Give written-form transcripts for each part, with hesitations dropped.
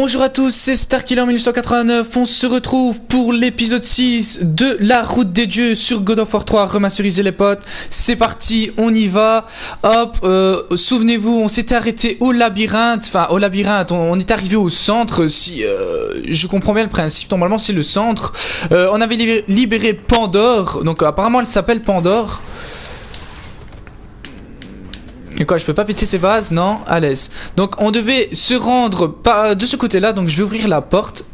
Bonjour à tous, c'est Starkiller 1989, on se retrouve pour l'épisode 6 de la route des dieux sur God of War 3, remasterisez les potes, c'est parti, on y va, hop, souvenez-vous, on s'était arrêté au labyrinthe, on est arrivé au centre, si je comprends bien le principe, normalement c'est le centre, on avait libéré Pandore, donc apparemment elle s'appelle Pandore. Et quoi, je peux pas péter ces vases? Non, à l'aise. Donc on devait se rendre de ce côté-là, donc je vais ouvrir la porte.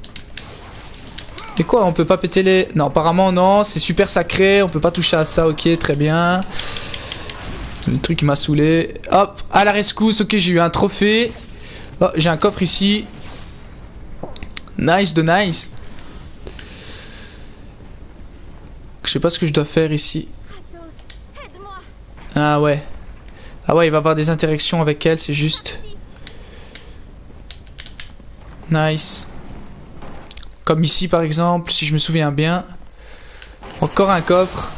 Et quoi, on peut pas péter les... Non, apparemment non, c'est super sacré, on peut pas toucher à ça, ok, très bien. Le truc qui m'a saoulé. Hop, à la rescousse, ok, j'ai eu un trophée. Oh, j'ai un coffre ici. Nice de nice. Je sais pas ce que je dois faire ici. Ah ouais. Ah ouais, il va avoir des interactions avec elle, c'est juste. Nice. Comme ici par exemple, si je me souviens bien. Encore un coffre.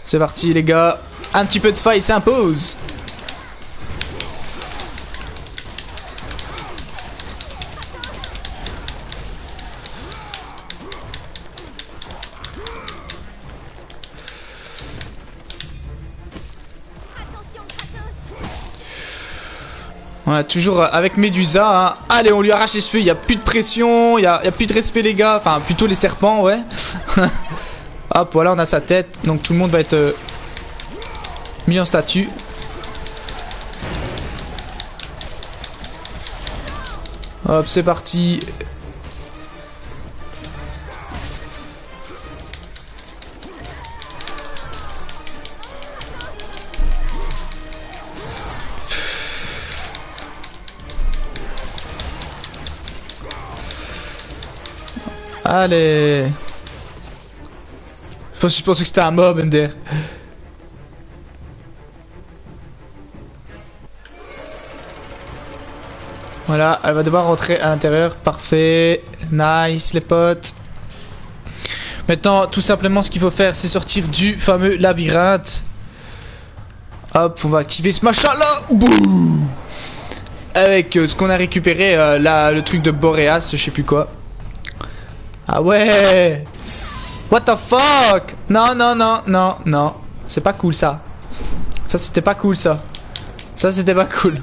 C'est parti les gars. Un petit peu de faille s'impose. Ouais, toujours avec Medusa, hein. Allez, on lui arrache les cheveux, il n'y a plus de pression, il y a plus de respect les gars, enfin plutôt les serpents, ouais. Hop, voilà, on a sa tête, donc tout le monde va être mis en statue. Hop, c'est parti. Allez. Je pensais que c'était un mob MDR. Voilà, elle va devoir rentrer à l'intérieur. Parfait. Nice les potes. Maintenant, tout simplement, ce qu'il faut faire, c'est sortir du fameux labyrinthe. Hop, on va activer ce machin là. Boum. Avec ce qu'on a récupéré, le truc de Boreas, je sais plus quoi. Ah ouais. What the fuck. Non, non, non, non, non. C'est pas cool ça. Ça c'était pas cool ça. Ça c'était pas cool.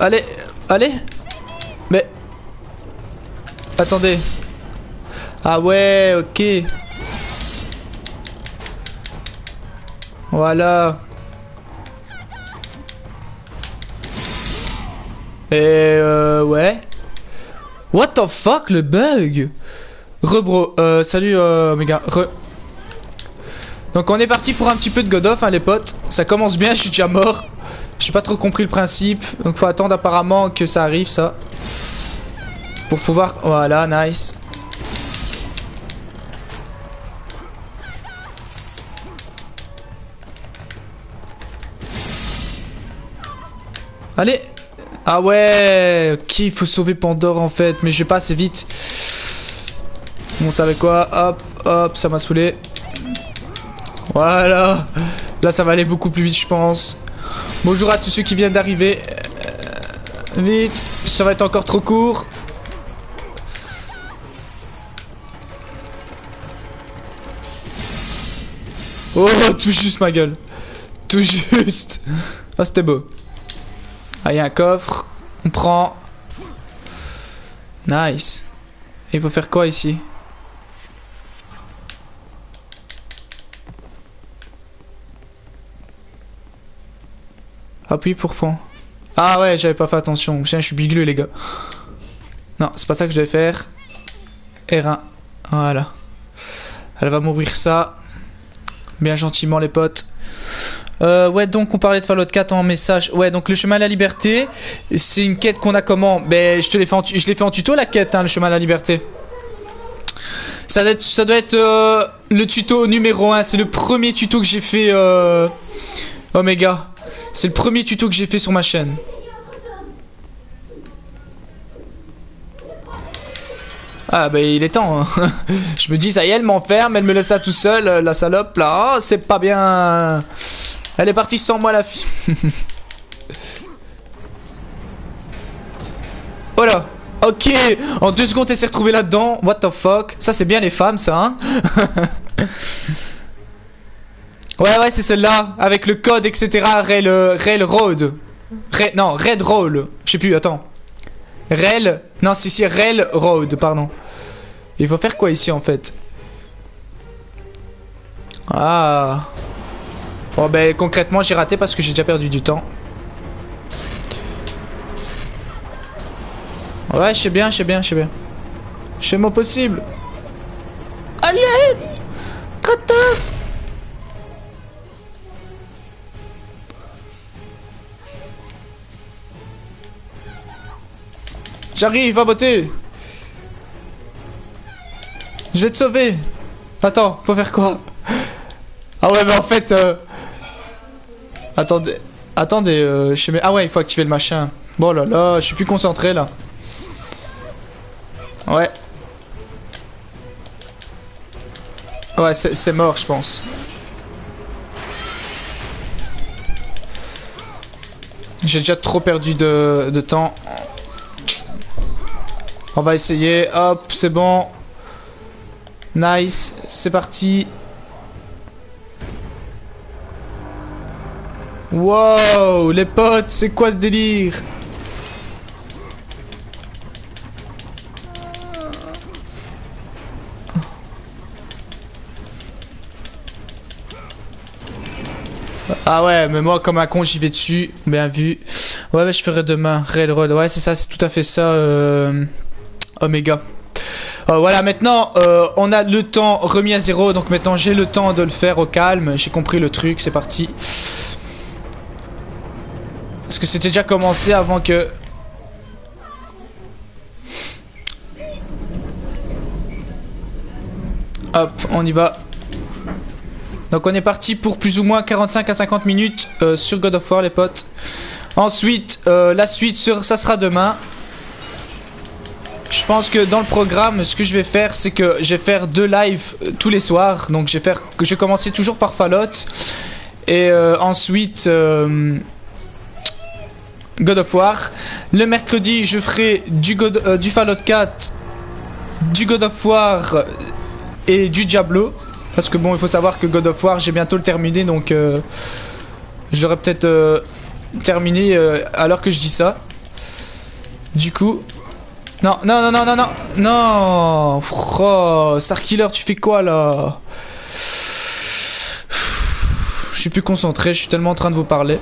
Allez, allez. Mais... Attendez. Ah ouais, ok. Voilà. Et ouais. What the fuck, le bug? Rebro, salut Omega, Donc on est parti pour un petit peu de God of, hein, les potes. Ça commence bien, je suis déjà mort. J'ai pas trop compris le principe. Donc faut attendre apparemment que ça arrive, ça. Pour pouvoir... Voilà, nice. Allez. Ah ouais, ok, il faut sauver Pandore en fait, mais je vais pas assez vite. Bon, vous savez quoi, hop, hop, ça m'a saoulé. Voilà, là ça va aller beaucoup plus vite je pense. Bonjour à tous ceux qui viennent d'arriver. Vite, ça va être encore trop court. Oh, tout juste ma gueule. Tout juste. Ah, c'était beau. Ah, il y a un coffre. On prend. Nice. Et il faut faire quoi ici? Appuie pour prendre. Ah ouais, j'avais pas fait attention. Tiens, je suis bigleux les gars. Non, c'est pas ça que je devais faire. R1. Voilà. Elle va m'ouvrir ça. Bien gentiment les potes. Ouais, donc on parlait de Fallout 4 en message. Ouais, donc le chemin à la liberté, c'est une quête qu'on a comment? Ben, je l'ai fait en tuto la quête, hein, le chemin à la liberté. Ça doit être le tuto numéro 1. C'est le premier tuto que j'ai fait Omega. C'est le premier tuto que j'ai fait sur ma chaîne. Ah bah il est temps, hein. Je me dis ça y est, elle m'enferme, elle me laisse là tout seul, la salope là, oh, c'est pas bien. Elle est partie sans moi la fille. Oh là. Ok. En 2 secondes, elle s'est retrouvée là-dedans. What the fuck. Ça, c'est bien les femmes, ça, hein. Ouais, c'est celle-là. Avec le code, etc. Rail Road. Non, Red Roll. Je sais plus, attends. Rail. Non, c'est Rail Road, pardon. Il faut faire quoi ici, en fait? Ah. Bon, ben, concrètement, j'ai raté parce que j'ai déjà perdu du temps. Ouais, je sais bien. Je fais mon possible. Allez, Kratos. J'arrive, va botter. Je vais te sauver. Attends, faut faire quoi? Ah ouais, mais en fait... Attendez, je sais... Ah ouais, il faut activer le machin. Bon là là, je suis plus concentré là. Ouais. Ouais, c'est mort, je pense. J'ai déjà trop perdu de temps. On va essayer. Hop, c'est bon. Nice, c'est parti. Wow, les potes, c'est quoi ce délire? Ah ouais, mais moi comme un con j'y vais dessus, bien vu. Ouais, mais je ferai demain, Railroad, ouais c'est ça, c'est tout à fait ça, Omega. Voilà, maintenant on a le temps remis à 0, donc maintenant j'ai le temps de le faire au calme, j'ai compris le truc, c'est parti. Parce que c'était déjà commencé avant que... Hop, on y va. Donc on est parti pour plus ou moins 45 à 50 minutes sur God of War les potes. Ensuite, la suite ça sera demain. Je pense que dans le programme, ce que je vais faire, c'est que je vais faire 2 lives tous les soirs. Donc je vais commencer toujours par Fallout. Et ensuite... God of War. Le mercredi, je ferai du Fallout 4, du God of War et du Diablo. Parce que bon, il faut savoir que God of War, j'ai bientôt le terminé, donc j'aurais peut-être terminé à l'heure que je dis ça. Du coup... Non. Oh, Starkiller, tu fais quoi là? Je suis plus concentré, je suis tellement en train de vous parler.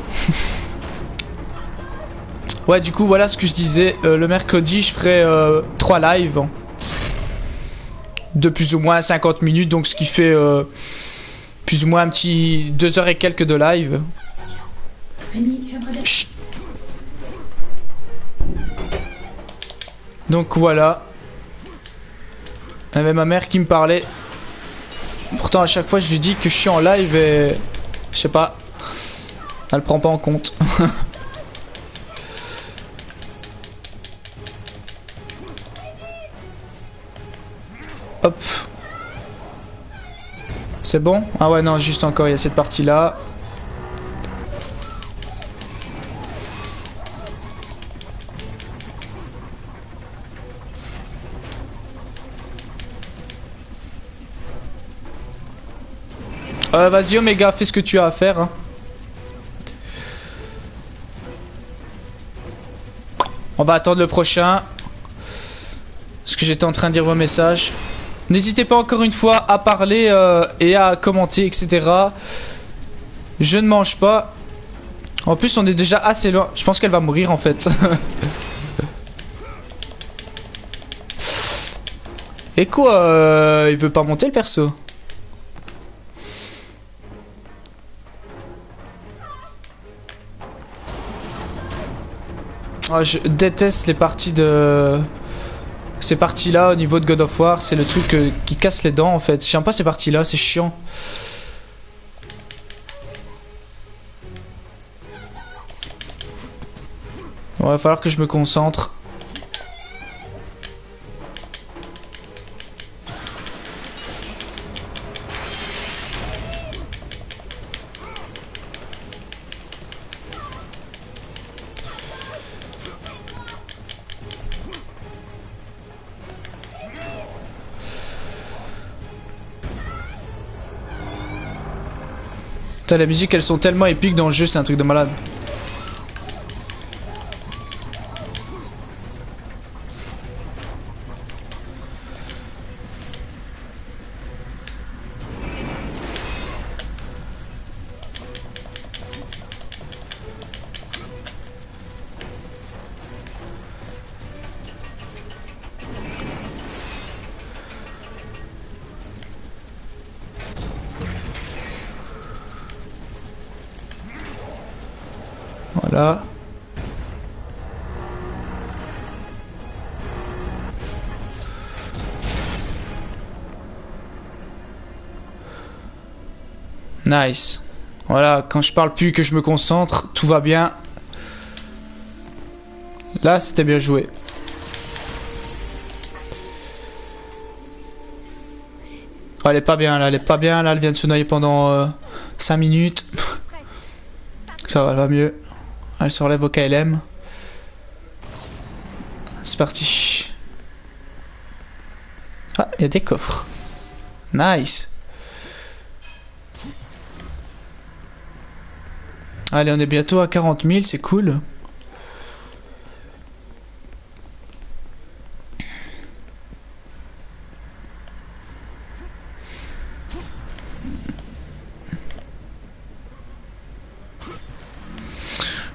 Ouais, du coup, voilà ce que je disais. Le mercredi, je ferai 3 lives. De plus ou moins 50 minutes. Donc, ce qui fait plus ou moins un petit 2 heures et quelques de live. Chut. Donc, voilà. Il y avait ma mère qui me parlait. Pourtant, à chaque fois, je lui dis que je suis en live et... Je sais pas. Elle prend pas en compte. Hop. C'est bon? Ah ouais, non, juste encore, il y a cette partie-là. Vas-y, Omega, fais ce que tu as à faire. Hein. On va attendre le prochain. Parce que j'étais en train de dire vos messages. N'hésitez pas encore une fois à parler et à commenter, etc. Je ne mange pas. En plus, on est déjà assez loin. Je pense qu'elle va mourir en fait. Et quoi il veut pas monter le perso? Oh, je déteste les parties de... Ces parties-là au niveau de God of War, c'est le truc qui casse les dents en fait. J'aime pas ces parties-là, c'est chiant. Ouais, va falloir que je me concentre. Putain, les musiques elles sont tellement épiques dans le jeu, c'est un truc de malade. Voilà. Nice. Voilà, quand je parle plus, que je me concentre, tout va bien. Là, c'était bien joué. Oh, elle est pas bien là, elle est pas bien là, elle vient de se noyer pendant 5 minutes. Ça va, elle va mieux. Elle se relève au KLM. C'est parti. Ah, il y a des coffres. Nice. Allez, on est bientôt à 40 000, c'est cool.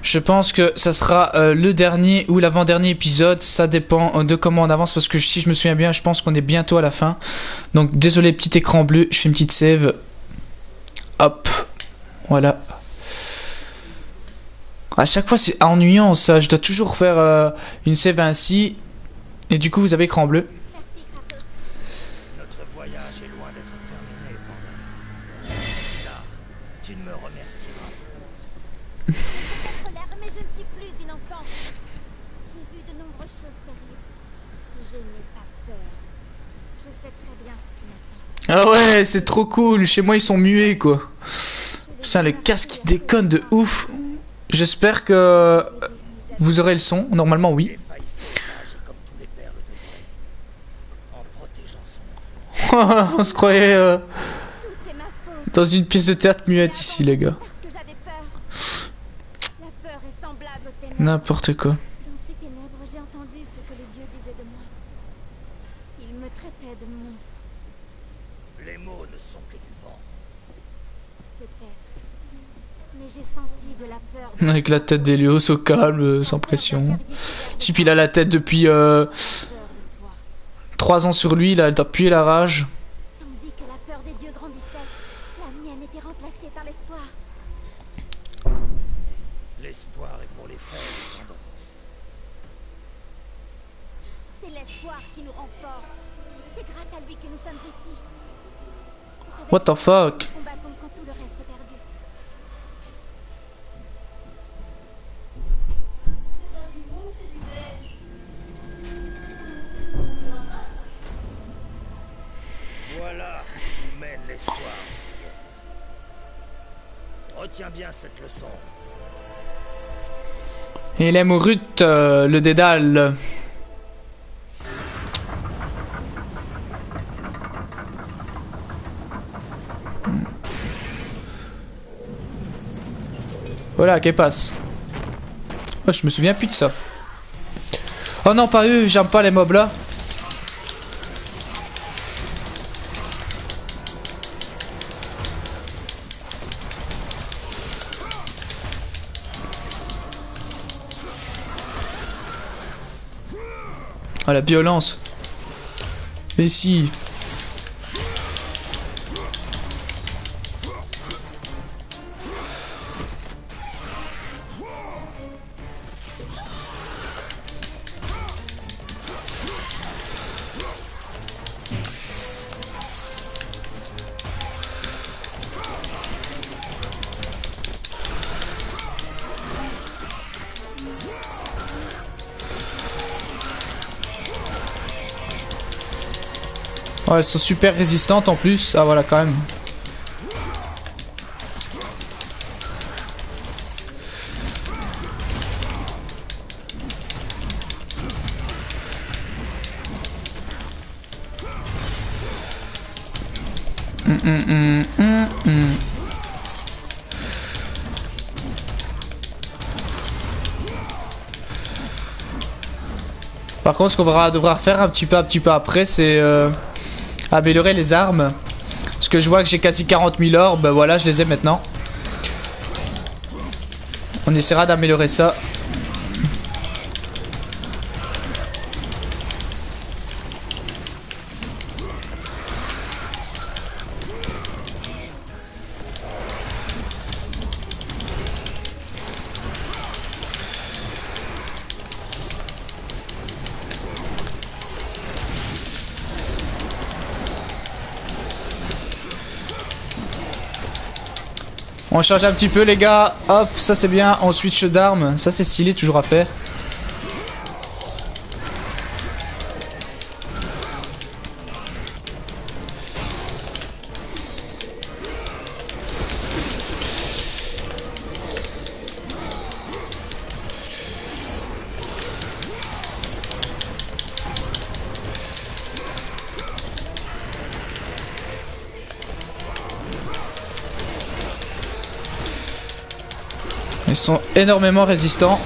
Je pense que ça sera le dernier ou l'avant-dernier épisode. Ça dépend de comment on avance. Parce que si je me souviens bien, je pense qu'on est bientôt à la fin. Donc désolé, petit écran bleu. Je fais une petite save. Hop. Voilà. À chaque fois, c'est ennuyant ça. Je dois toujours faire une save ainsi. Et du coup, vous avez écran bleu. Notre voyage est loin d'être terminé, Panda. D'ici là, tu ne me remercieras plus. Mais je ne suis plus une enfant. J'ai vu de nombreuses choses terribles. Je n'ai pas peur. Je sais très bien ce qui m'attend. Ah ouais, c'est trop cool. Chez moi, ils sont muets, quoi. Putain, le casque, il déconne de ouf. J'espère que vous aurez le son. Normalement, oui. Comme tous les pères le devraient, en protégeant son enfant. On se croyait Tout est ma faute. dans une pièce de théâtre muette ici, les gars. Parce que j'avais peur. La peur est semblable aux ténèbres. N'importe quoi. Dans ces ténèbres, j'ai entendu ce que les dieux disaient de moi. Ils me traitaient de monstre. Les mots ne sont que du vent. Peut-être. Mais j'ai senti de la peur. Avec la tête d'Hélios au calme, sans pression. Si puis il a la tête depuis Peur de toi. 3 ans sur lui, là, elle doit puer la rage. Tandis que la peur des dieux grandissait, la mienne était remplacée par l'espoir. L'espoir est pour les faibles, Panda. C'est l'espoir qui nous rend forts. C'est grâce à lui que nous sommes ici. C'est avec What the fuck? lui que nous combattons quand tout le reste est perdu. Voilà où mène l'espoir. Retiens bien cette leçon. Et les mourutes, le dédale. Voilà, qu'elle passe. Oh, je me souviens plus de ça. Oh non, pas eux, j'aime pas les mobs là. Ah, la violence. Et si. Oh, elles sont super résistantes en plus. Ah voilà, quand même. Par contre, ce qu'on va devoir faire un petit peu après, c'est améliorer les armes. Parce que je vois que j'ai quasi 40 000 orbes, ben voilà, je les ai maintenant. On essaiera d'améliorer ça. On change un petit peu les gars, hop, ça c'est bien, on switch d'armes, ça c'est stylé, toujours à faire. Ils sont énormément résistants.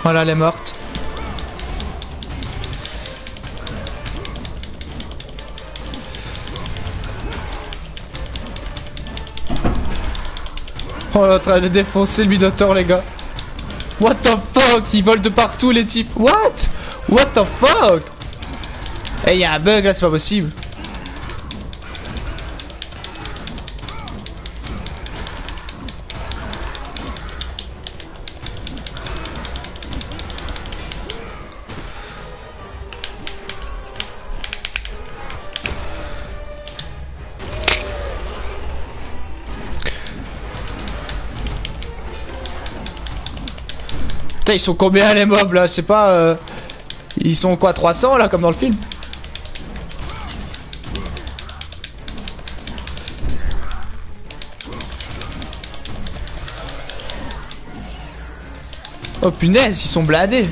Voilà, elle est morte. Oh, on est en train de défoncer le Minotaur, les gars. What the fuck? Ils volent de partout, les types. What? What the fuck? Eh, y'a un bug là, c'est pas possible. Putain, ils sont combien les mobs là? C'est pas. Ils sont quoi, 300 là, comme dans le film? Oh punaise, ils sont blindés.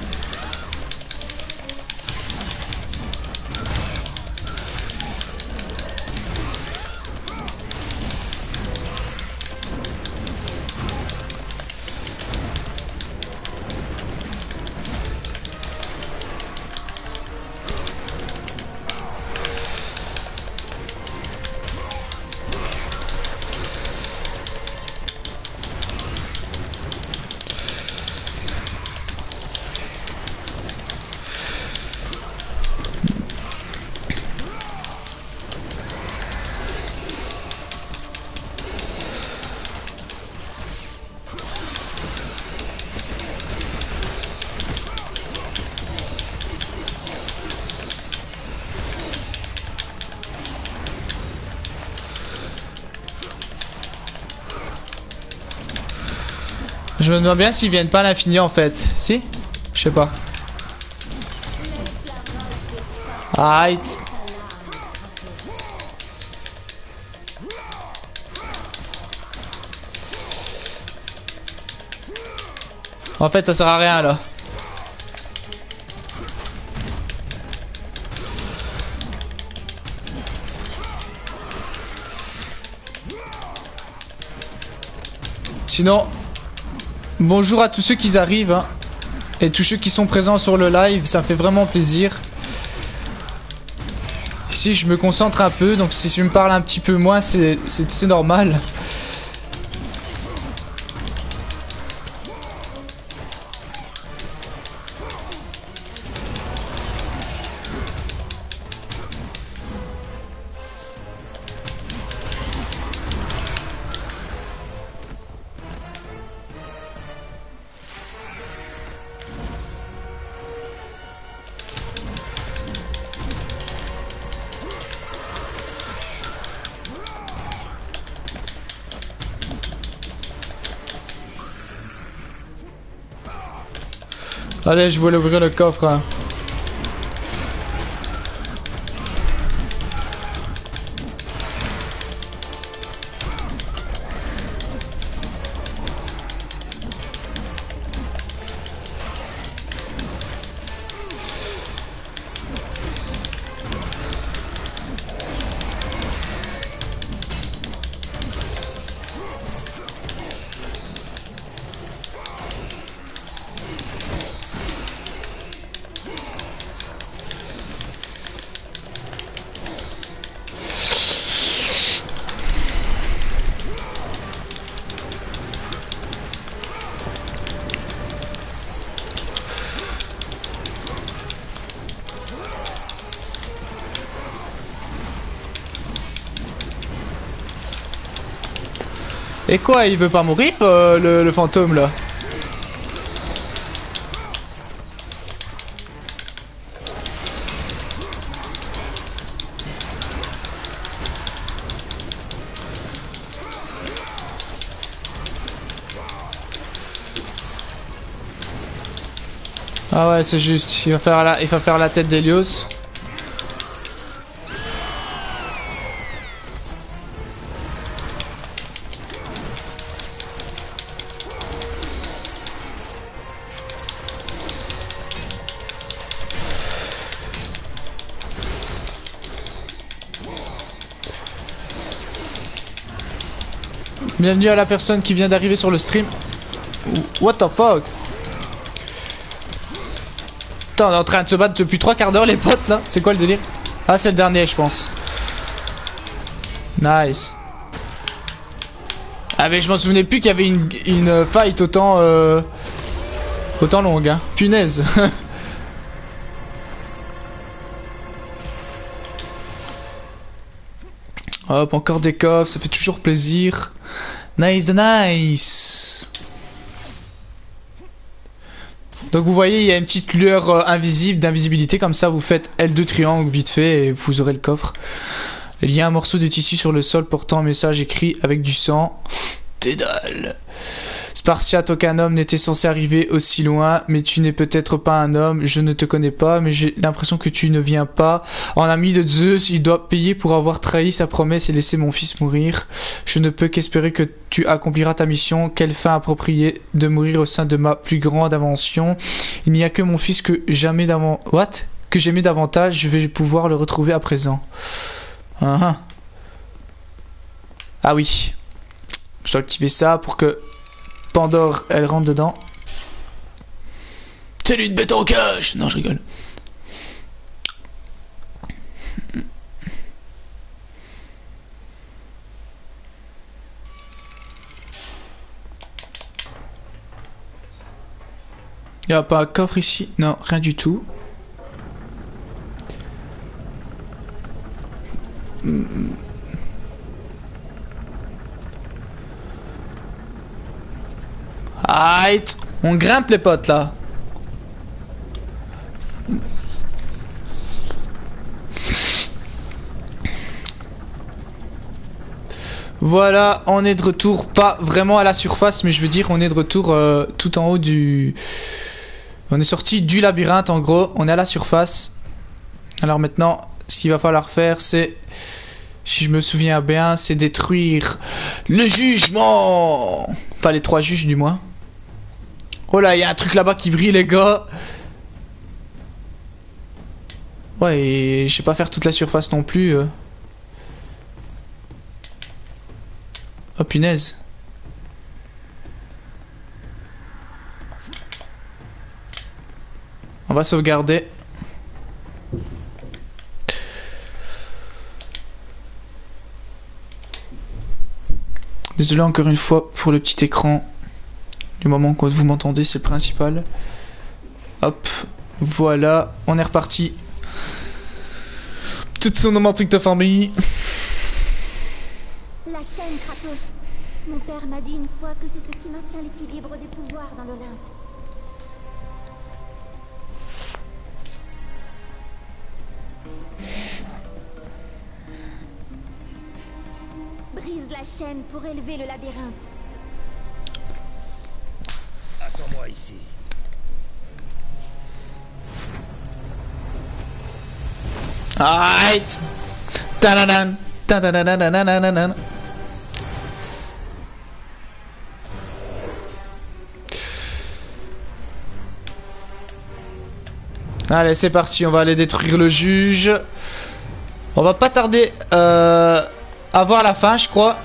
Je me demande bien s'ils viennent pas à l'infini en fait. Si? Je sais pas. Aïe. En fait, ça sert à rien là. Sinon, bonjour à tous ceux qui arrivent hein, et tous ceux qui sont présents sur le live, ça me fait vraiment plaisir. Ici, je me concentre un peu, donc si je me parle un petit peu moins, c'est normal. Allez, je voulais ouvrir le coffre. Hein. Et quoi, il veut pas mourir, le fantôme là? Ah ouais, c'est juste. Il va faire la tête d'Hélios. Bienvenue à la personne qui vient d'arriver sur le stream. What the fuck? Putain, on est en train de se battre depuis 3 quarts d'heure les potes là. C'est quoi le délire? Ah, c'est le dernier je pense. Nice. Ah mais je m'en souvenais plus qu'il y avait une fight autant longue hein. Punaise. Hop, encore des coffres, ça fait toujours plaisir. Nice de nice. Donc vous voyez, il y a une petite lueur invisible, d'invisibilité, comme ça vous faites L2 triangle vite fait et vous aurez le coffre. Il y a un morceau de tissu sur le sol portant un message écrit avec du sang. T'es dalle. Spartiate, aucun homme n'était censé arriver aussi loin, mais tu n'es peut-être pas un homme, je ne te connais pas, mais j'ai l'impression que tu ne viens pas. En ami de Zeus, il doit payer pour avoir trahi sa promesse et laissé mon fils mourir. Je ne peux qu'espérer que tu accompliras ta mission. Quelle fin appropriée de mourir au sein de ma plus grande invention. Il n'y a que mon fils que j'aimais davantage, je vais pouvoir le retrouver à présent. Ah oui. Je dois activer ça pour que Pandore, elle rentre dedans. C'est une bête en cage. Non, je rigole. Il n'y a pas un coffre ici. Non, rien du tout. Aïe, on grimpe les potes là. Voilà, on est de retour, pas vraiment à la surface, mais je veux dire on est de retour tout en haut du... On est sorti du labyrinthe en gros, on est à la surface. Alors maintenant, ce qu'il va falloir faire c'est... Si je me souviens bien, c'est détruire le jugement. Enfin les 3 juges du moins. Oh là, il y a un truc là-bas qui brille, les gars. Ouais, et je sais pas faire toute la surface non plus. Oh punaise. On va sauvegarder. Désolé encore une fois pour le petit écran. Du moment que vous m'entendez, c'est le principal. Hop, voilà, on est reparti. Toute son romantique de famille. La chaîne, Kratos. Mon père m'a dit une fois que c'est ce qui maintient l'équilibre des pouvoirs dans l'Olympe. Brise la chaîne pour élever le labyrinthe. Attends-moi ici. Aïe. Tananan. Tadadadadadadadadadad. Allez, c'est parti, on va aller détruire le juge. On va pas tarder à voir la fin, je crois.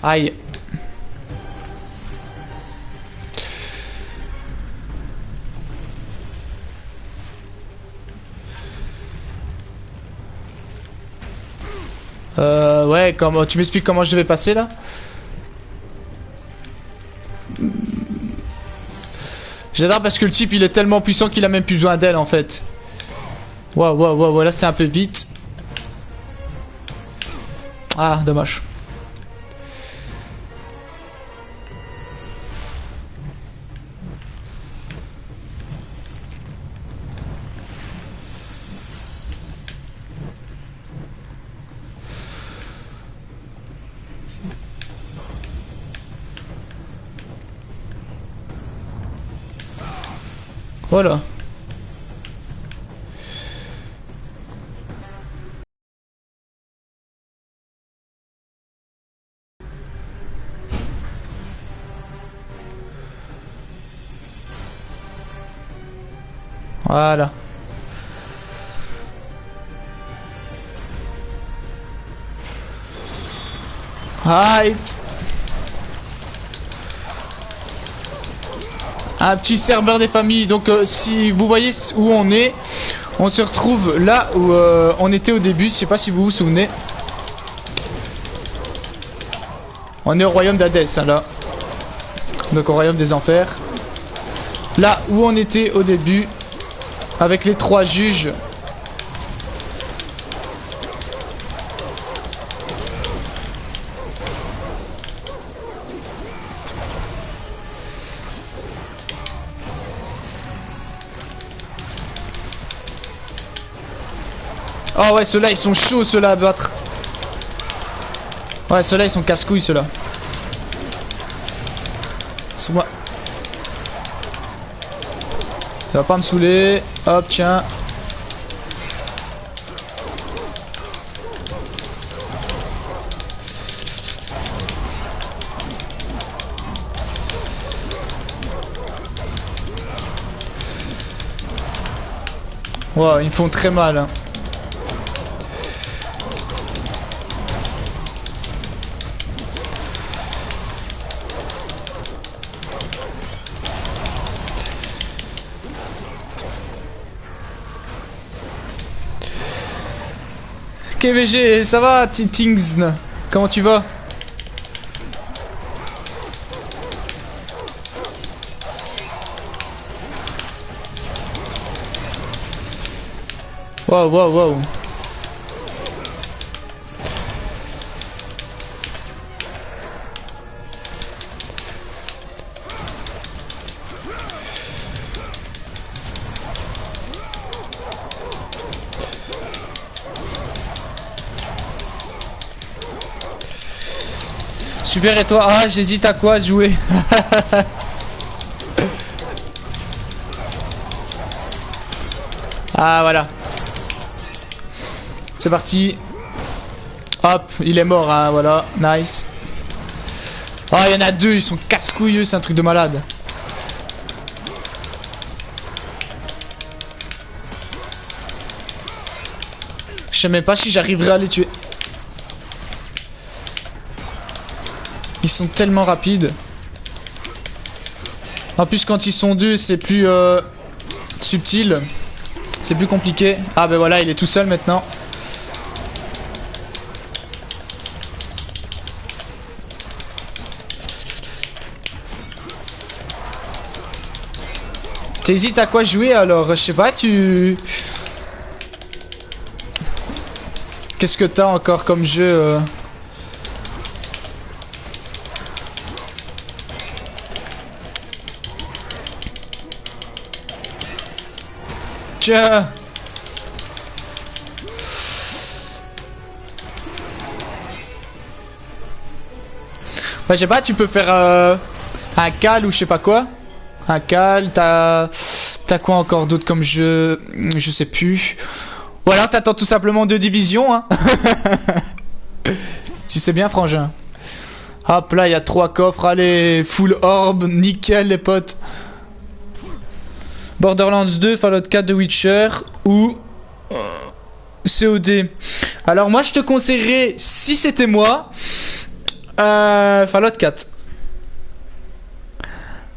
Aïe. Ouais, tu m'expliques comment je devais passer là? J'adore parce que le type il est tellement puissant qu'il a même plus besoin d'elle en fait. Waouh, waouh, waouh, là c'est un peu vite. Ah, dommage. Voilà. Voilà. Right. Un petit serveur des familles. Donc si vous voyez où on se retrouve là où on était au début. Je sais pas si vous vous souvenez. On est au royaume d'Hadès hein, là. Donc au royaume des enfers. Là où on était au début. Avec les 3 juges. Oh ouais, ceux-là ils sont chauds, ceux-là à battre. Ouais, ceux-là ils sont casse-couilles, ceux-là. Sous moi. Ça va pas me saouler. Hop, tiens. Wow, ils me font très mal. Hein. KVG, ça va, Tings? Comment tu vas? Wow, wow, wow. Super, et toi? Ah, j'hésite à quoi jouer. Ah, voilà. C'est parti. Hop, il est mort, hein, voilà. Nice. Ah, il y en a 2, ils sont casse-couilleux, c'est un truc de malade. Je sais même pas si j'arriverai à les tuer. Ils sont tellement rapides. En plus quand ils sont 2 c'est plus subtil. C'est plus compliqué. Ah ben voilà, il est tout seul maintenant. T'hésites à quoi jouer alors? Je sais pas, tu... Qu'est-ce que t'as encore comme jeu Tiens. Ouais, je sais pas, tu peux faire un cal ou je sais pas quoi. Un cal, t'as quoi encore d'autre comme jeu? Je sais plus. Ou alors t'attends tout simplement 2 divisions, hein. Tu sais bien, frangin. Hop, là, il y a 3 coffres. Allez, full orb, nickel, les potes. Borderlands 2, Fallout 4, The Witcher ou COD. Alors moi je te conseillerais, si c'était moi, Fallout 4.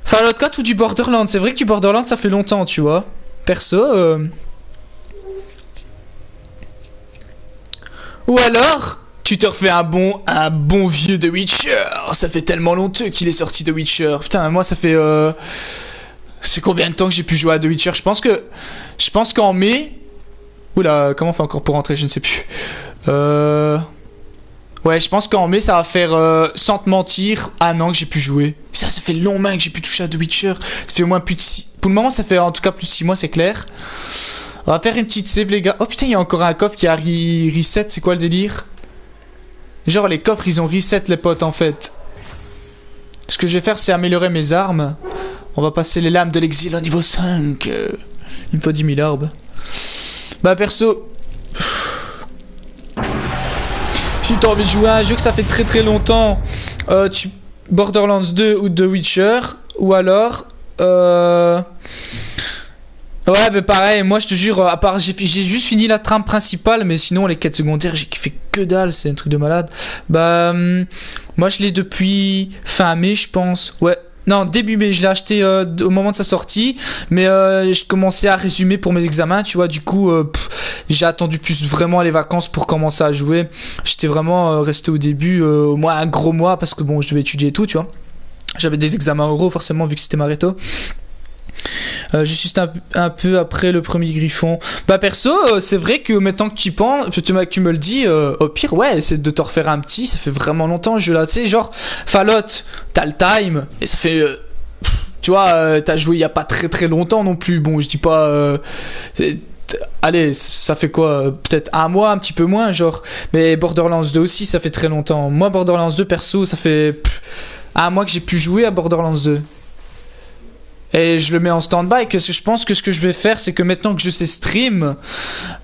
Fallout 4 ou du Borderlands. C'est vrai que du Borderlands ça fait longtemps, tu vois. Perso. Ou alors, tu te refais un bon vieux The Witcher. Ça fait tellement longtemps qu'il est sorti The Witcher. Putain, moi ça fait C'est combien de temps que j'ai pu jouer à The Witcher? Je pense qu'en mai... Oula, comment on fait encore pour rentrer? Je ne sais plus. Ouais, je pense qu'en mai, ça va faire, sans te mentir, 1 an que j'ai pu jouer. Ça fait longtemps que j'ai pu toucher à The Witcher. Ça fait au moins plus de 6... Pour le moment, ça fait en tout cas plus de 6 mois, c'est clair. On va faire une petite save, les gars. Oh putain, il y a encore un coffre qui a reset. C'est quoi le délire? Genre, les coffres, ils ont reset, les potes, en fait. Ce que je vais faire, c'est améliorer mes armes. On va passer les lames de l'exil au niveau 5. Il me faut 10 000 orbes. Bah, perso... Si t'as envie de jouer à un jeu que ça fait très très longtemps, Borderlands 2 ou The Witcher, ou alors... Ouais, mais pareil, moi je te jure, à part j'ai juste fini la trame principale, mais sinon les quêtes secondaires, j'ai fait que dalle, c'est un truc de malade. Bah, moi je l'ai depuis fin mai, je pense. Ouais, non, début mai, je l'ai acheté au moment de sa sortie, mais je commençais à résumer pour mes examens, tu vois, du coup, j'ai attendu plus vraiment les vacances pour commencer à jouer. J'étais vraiment resté au début, au moins un gros mois, parce que bon, je devais étudier et tout, tu vois. J'avais des examens oraux, forcément, vu que c'était ma réto. Je suis un peu après le premier griffon. Bah perso, c'est vrai que maintenant que tu penses, tu me le dis, au pire, ouais, c'est de te refaire un petit. Ça fait vraiment longtemps le jeu là, tu sais, genre Fallout, t'as le time et ça fait, tu vois, t'as joué il y a pas très très longtemps non plus. Bon, je dis pas, allez, ça fait quoi, peut-être 1 mois, un petit peu moins, genre. Mais Borderlands 2 aussi, ça fait très longtemps. Moi, Borderlands 2 perso, ça fait 1 mois que j'ai pu jouer à Borderlands 2. Et je le mets en stand-by, que je pense que ce que je vais faire, c'est que maintenant que je sais stream,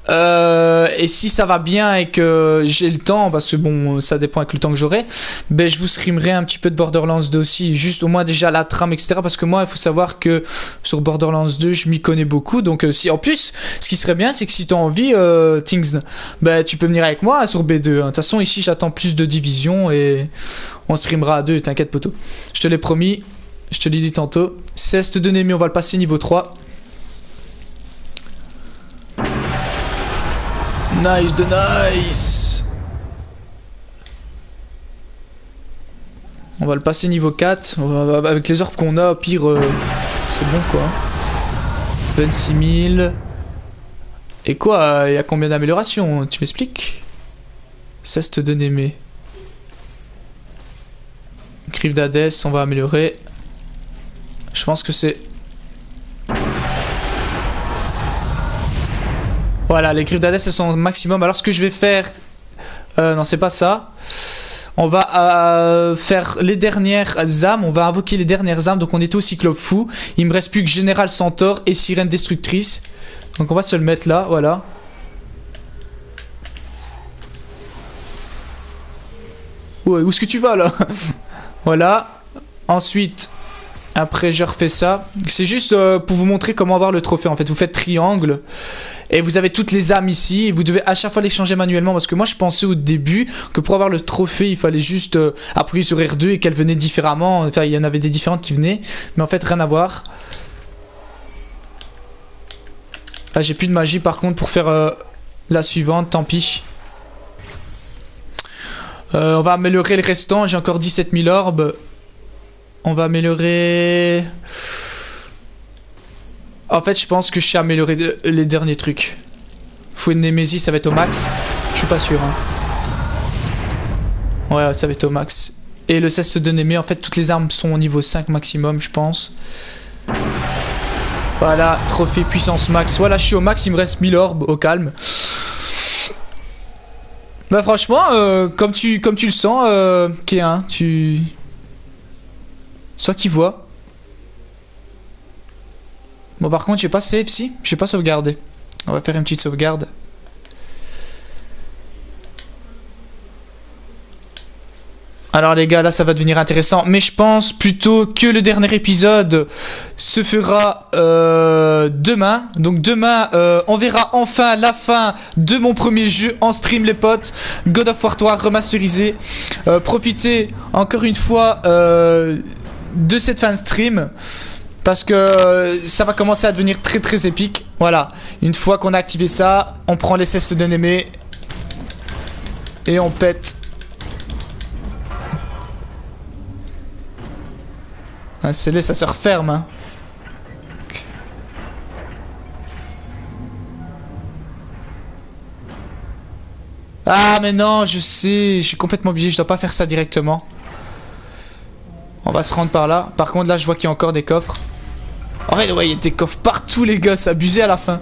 et si ça va bien et que j'ai le temps, parce que bon, ça dépend avec le temps que j'aurai, ben je vous streamerai un petit peu de Borderlands 2 aussi, juste au moins déjà la trame, etc. Parce que moi, il faut savoir que sur Borderlands 2, je m'y connais beaucoup, donc si en plus, ce qui serait bien, c'est que si tu as envie, Things, ben tu peux venir avec moi sur B2. De toute façon, ici, j'attends plus de divisions et on streamera à 2, t'inquiète poto. Je te l'ai promis. Je te l'ai dit tantôt. Ceste de Némi, on va le passer niveau 3. Nice de nice. On va le passer niveau 4. Avec les orbes qu'on a, au pire, c'est bon quoi. 26 000. Et quoi, il y a combien d'améliorations? Tu m'expliques? Ceste de Némé. Griffes d'Hadès, on va améliorer. Je pense que c'est... Voilà, les griffes d'Hadès elles sont au maximum. Alors ce que je vais faire... non, c'est pas ça. On va faire les dernières âmes. On va invoquer les dernières âmes. Donc on était au Cyclope Fou. Il me reste plus que Général Centaure et Sirène Destructrice. Donc on va se le mettre là, voilà. Ouais, où est-ce que tu vas là? Voilà. Ensuite... Après je refais ça. C'est juste pour vous montrer comment avoir le trophée en fait. Vous faites triangle et vous avez toutes les âmes ici. Et vous devez à chaque fois les changer manuellement. Parce que moi je pensais au début que pour avoir le trophée il fallait juste appuyer sur R2 et qu'elles venaient différemment. Enfin il y en avait des différentes qui venaient. Mais en fait rien à voir. Ah, j'ai plus de magie par contre pour faire la suivante. Tant pis. On va améliorer le restant. J'ai encore 17 000 orbes. On va améliorer... En fait, je pense que je sais améliorer les derniers trucs. Fouet de Némésis, ça va être au max. Je suis pas sûr. Hein. Ouais, ça va être au max. Et le ceste de Némé, en fait, toutes les armes sont au niveau 5 maximum, je pense. Voilà, trophée puissance max. Voilà, je suis au max, il me reste 1000 orbes, au calme. Bah franchement, comme tu le sens, Kéin, Soit qui voit. Bon par contre j'ai pas save si. J'ai pas sauvegardé. On va faire une petite sauvegarde. Alors les gars là ça va devenir intéressant. Mais je pense plutôt que le dernier épisode se fera demain. Donc demain on verra enfin la fin de mon premier jeu en stream les potes. God of War 3 remasterisé. Profitez encore une fois de cette fin de stream parce que ça va commencer à devenir très très épique. Voilà, une fois qu'on a activé ça, on prend les cestes de Némé et on pète. Un scellé ça se referme hein. Ah mais non, je sais, je suis complètement obligé, je dois pas faire ça directement. On va se rendre par là. Par contre là je vois qu'il y a encore des coffres. En vrai ouais, il y a des coffres partout les gars, c'est abusé à la fin.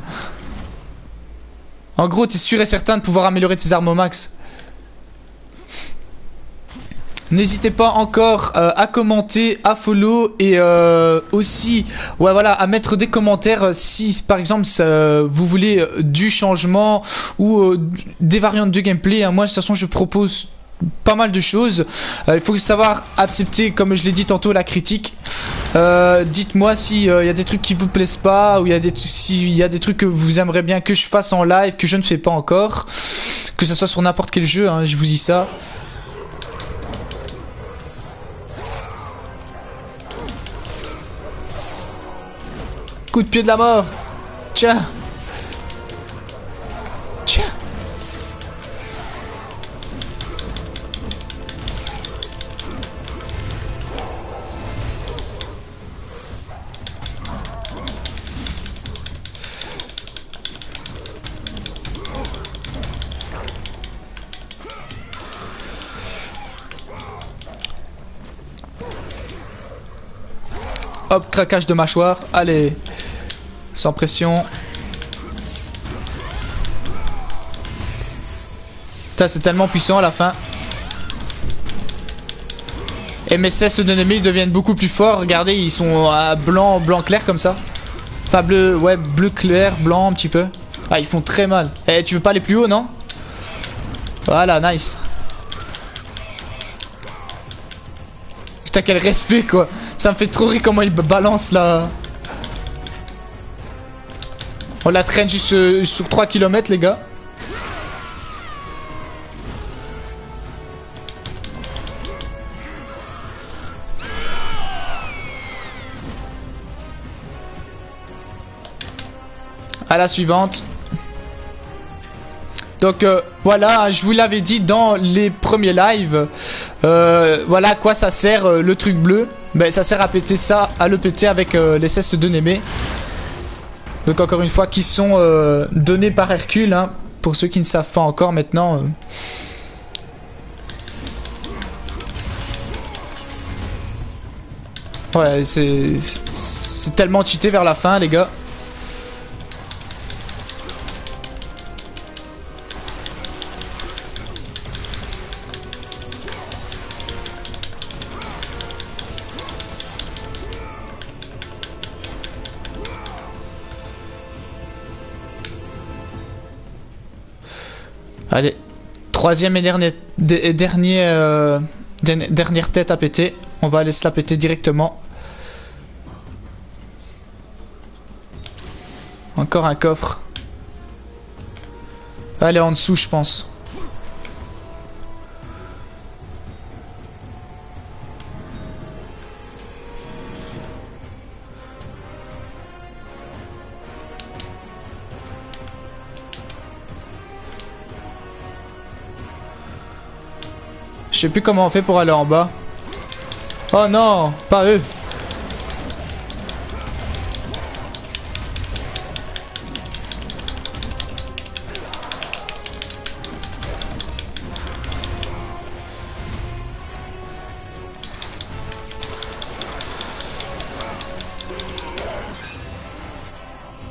En gros t'es sûr et certain de pouvoir améliorer tes armes au max. N'hésitez pas encore à commenter, à follow et aussi ouais, voilà, à mettre des commentaires si par exemple vous voulez du changement ou des variantes de gameplay. Moi de toute façon je propose pas mal de choses. Il faut savoir accepter, comme je l'ai dit tantôt, la critique. Dites-moi s'il y a des trucs qui vous plaisent pas ou s'il y a des trucs que vous aimeriez bien que je fasse en live que je ne fais pas encore. Que ce soit sur n'importe quel jeu, hein, je vous dis ça. Coup de pied de la mort. Tiens. Tiens. Hop, craquage de mâchoire. Allez. Sans pression. Putain, c'est tellement puissant à la fin. Et mes cesses d'ennemis deviennent beaucoup plus forts. Regardez, ils sont à blanc clair comme ça. Enfin, bleu, ouais, bleu clair, blanc un petit peu. Ah, ils font très mal. Eh, tu veux pas aller plus haut, non? Voilà, nice. Putain, quel respect, quoi. Ça me fait trop rire comment il balance là. On la traîne juste sur 3 km, les gars. À la suivante. Donc voilà, je vous l'avais dit dans les premiers lives. Voilà à quoi ça sert le truc bleu. Ben, ça sert à péter ça, à le péter avec les cestes de Némée. Donc encore une fois, qui sont donnés par Hercule, hein, pour ceux qui ne savent pas encore maintenant. Ouais, c'est tellement cheaté vers la fin, les gars. Allez, troisième et dernière tête à péter. On va aller se la péter directement. Encore un coffre. Allez, en dessous, je pense. Je sais plus comment on fait pour aller en bas. Oh non, pas eux.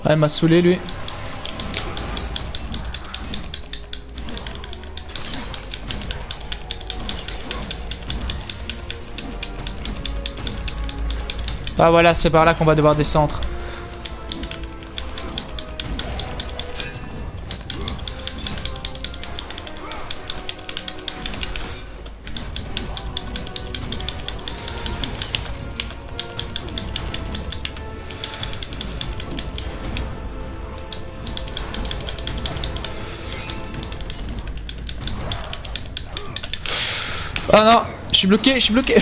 Ouais, il m'a saoulé lui. Ah voilà, c'est par là qu'on va devoir descendre. Oh non, je suis bloqué, je suis bloqué.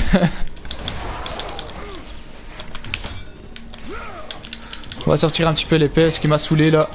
On va sortir un petit peu l'épée, ce qui m'a saoulé là.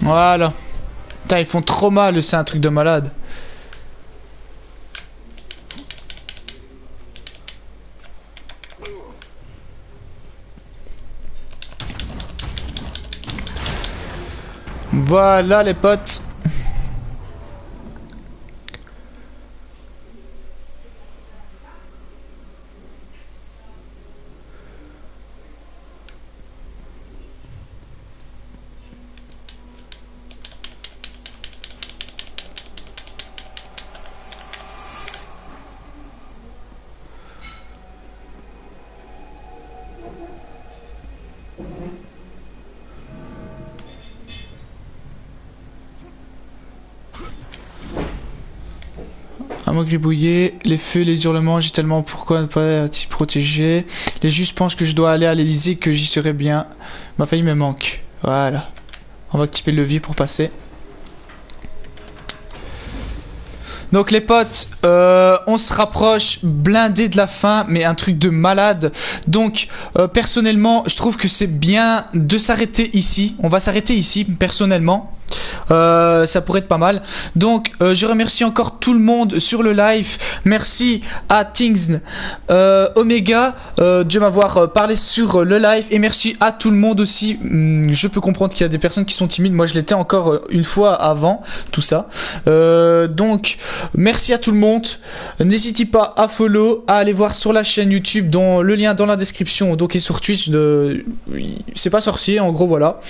Voilà. Putain, ils font trop mal, c'est un truc de malade. Voilà les potes. À moi gribouiller, les feux, les hurlements, j'ai tellement pourquoi ne pas t'y protéger. Les juges pensent que je dois aller à l'Elysée, que j'y serai bien. Ma famille me manque. Voilà. On va activer le levier pour passer. Donc les potes, on se rapproche blindé de la fin, mais un truc de malade. Donc personnellement, je trouve que c'est bien de s'arrêter ici. On va s'arrêter ici, personnellement. Ça pourrait être pas mal. Donc je remercie encore tout le monde sur le live. Merci à Things Omega de m'avoir parlé sur le live. Et merci à tout le monde aussi. Je peux comprendre qu'il y a des personnes qui sont timides. Moi je l'étais encore une fois avant tout ça. Donc merci à tout le monde. N'hésitez pas à follow, à aller voir sur la chaîne YouTube dont le lien dans la description. Donc et sur Twitch c'est pas sorcier en gros, voilà.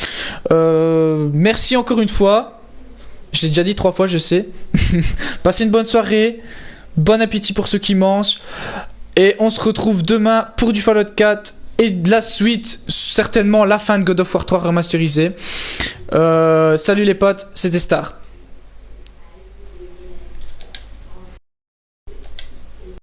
Merci encore une fois. Je l'ai déjà dit 3 fois, je sais. Passez une bonne soirée. Bon appétit pour ceux qui mangent. Et on se retrouve demain pour du Fallout 4 et de la suite, certainement la fin de God of War 3 remasterisé. Salut les potes, c'était Star.